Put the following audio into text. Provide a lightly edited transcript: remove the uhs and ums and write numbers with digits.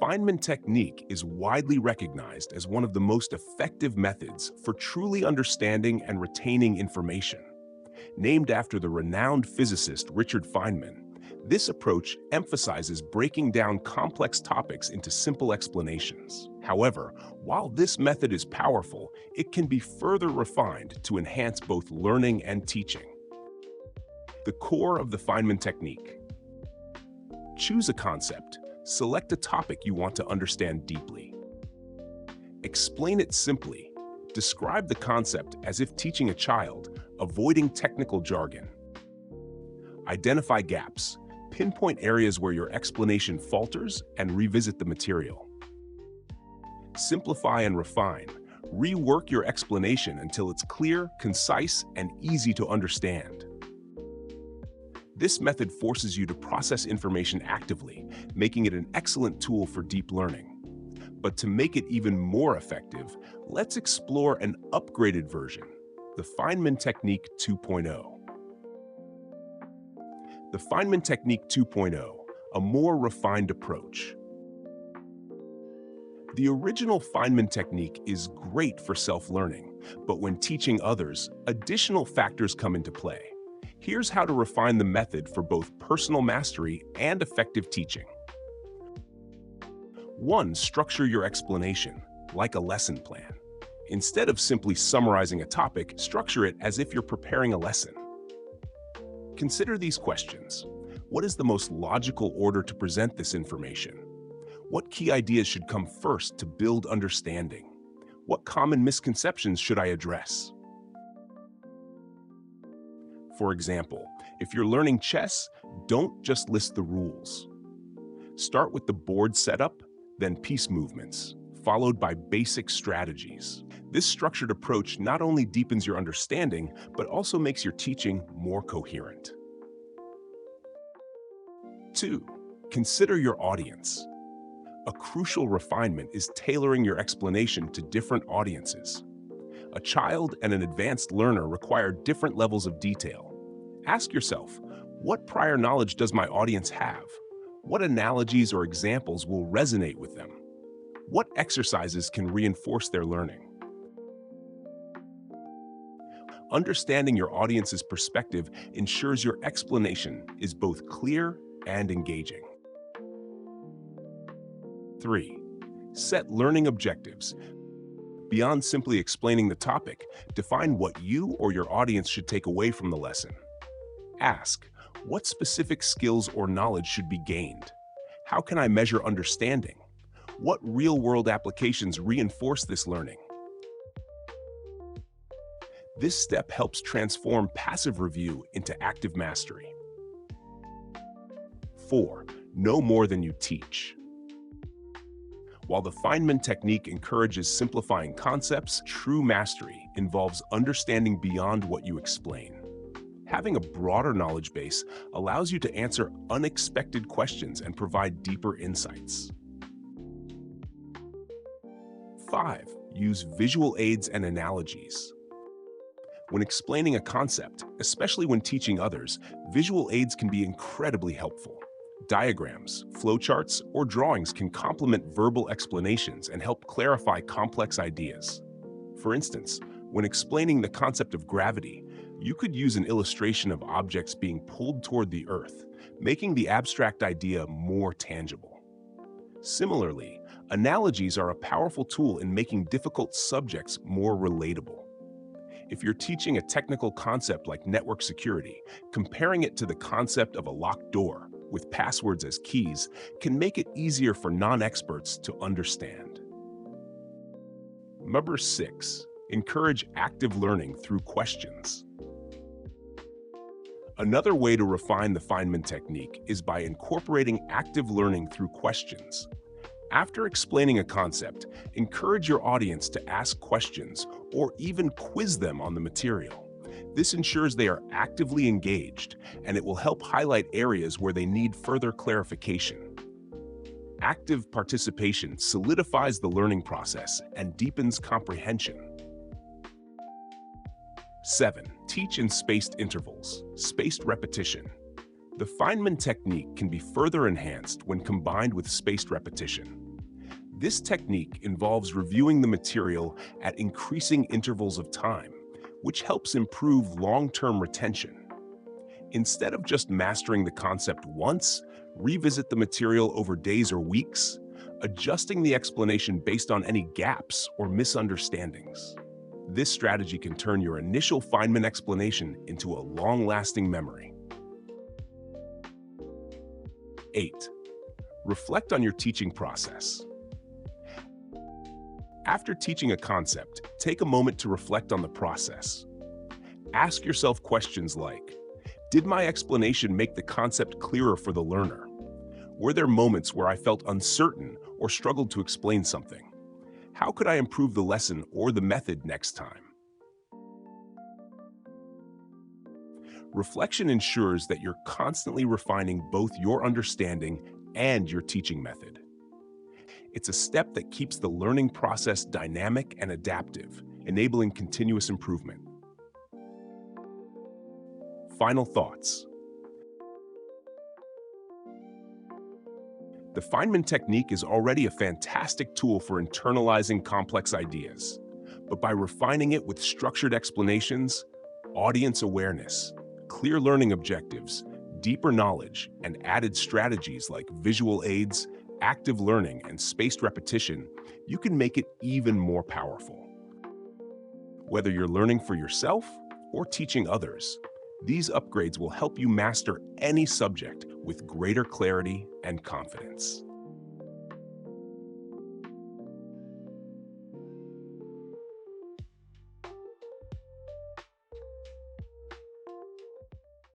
Feynman technique is widely recognized as one of the most effective methods for truly understanding and retaining information. Named after the renowned physicist Richard Feynman, this approach emphasizes breaking down complex topics into simple explanations. However, while this method is powerful, it can be further refined to enhance both learning and teaching. The core of the Feynman technique. Choose a concept. Select a topic you want to understand deeply. Explain it simply. Describe the concept as if teaching a child, avoiding technical jargon. Identify gaps. Pinpoint areas where your explanation falters and revisit the material. Simplify and refine. Rework your explanation until it's clear, concise, and easy to understand. This method forces you to process information actively, making it an excellent tool for deep learning. But to make it even more effective, let's explore an upgraded version, the Feynman Technique 2.0. The Feynman Technique 2.0, a more refined approach. The original Feynman technique is great for self-learning, but when teaching others, additional factors come into play. Here's how to refine the method for both personal mastery and effective teaching. 1. Structure your explanation, like a lesson plan. Instead of simply summarizing a topic, structure it as if you're preparing a lesson. Consider these questions. What is the most logical order to present this information? What key ideas should come first to build understanding? What common misconceptions should I address? For example, if you're learning chess, don't just list the rules. Start with the board setup, then piece movements, followed by basic strategies. This structured approach not only deepens your understanding, but also makes your teaching more coherent. 2. Consider your audience. A crucial refinement is tailoring your explanation to different audiences. A child and an advanced learner require different levels of detail. Ask yourself, what prior knowledge does my audience have? What analogies or examples will resonate with them? What exercises can reinforce their learning? Understanding your audience's perspective ensures your explanation is both clear and engaging. 3. Set learning objectives. Beyond simply explaining the topic, define what you or your audience should take away from the lesson. Ask, what specific skills or knowledge should be gained? How can I measure understanding? What real-world applications reinforce this learning? This step helps transform passive review into active mastery. 4. Know more than you teach. While the Feynman technique encourages simplifying concepts, true mastery involves understanding beyond what you explain. Having a broader knowledge base allows you to answer unexpected questions and provide deeper insights. 5. Use visual aids and analogies. When explaining a concept, especially when teaching others, visual aids can be incredibly helpful. Diagrams, flowcharts, or drawings can complement verbal explanations and help clarify complex ideas. For instance, when explaining the concept of gravity, you could use an illustration of objects being pulled toward the Earth, making the abstract idea more tangible. Similarly, analogies are a powerful tool in making difficult subjects more relatable. If you're teaching a technical concept like network security, comparing it to the concept of a locked door with passwords as keys can make it easier for non-experts to understand. Number 6. Encourage active learning through questions. Another way to refine the Feynman technique is by incorporating active learning through questions. After explaining a concept, encourage your audience to ask questions or even quiz them on the material. This ensures they are actively engaged, and it will help highlight areas where they need further clarification. Active participation solidifies the learning process and deepens comprehension. 7. Teach in spaced intervals, spaced repetition. The Feynman technique can be further enhanced when combined with spaced repetition. This technique involves reviewing the material at increasing intervals of time, which helps improve long-term retention. Instead of just mastering the concept once, revisit the material over days or weeks, adjusting the explanation based on any gaps or misunderstandings. This strategy can turn your initial Feynman explanation into a long-lasting memory. 8. Reflect on your teaching process. After teaching a concept, take a moment to reflect on the process. Ask yourself questions like, did my explanation make the concept clearer for the learner? Were there moments where I felt uncertain or struggled to explain something? How could I improve the lesson or the method next time? Reflection ensures that you're constantly refining both your understanding and your teaching method. It's a step that keeps the learning process dynamic and adaptive, enabling continuous improvement. Final thoughts. The Feynman technique is already a fantastic tool for internalizing complex ideas, but by refining it with structured explanations, audience awareness, clear learning objectives, deeper knowledge, and added strategies like visual aids, active learning, and spaced repetition, you can make it even more powerful. Whether you're learning for yourself or teaching others, these upgrades will help you master any subject with greater clarity and confidence.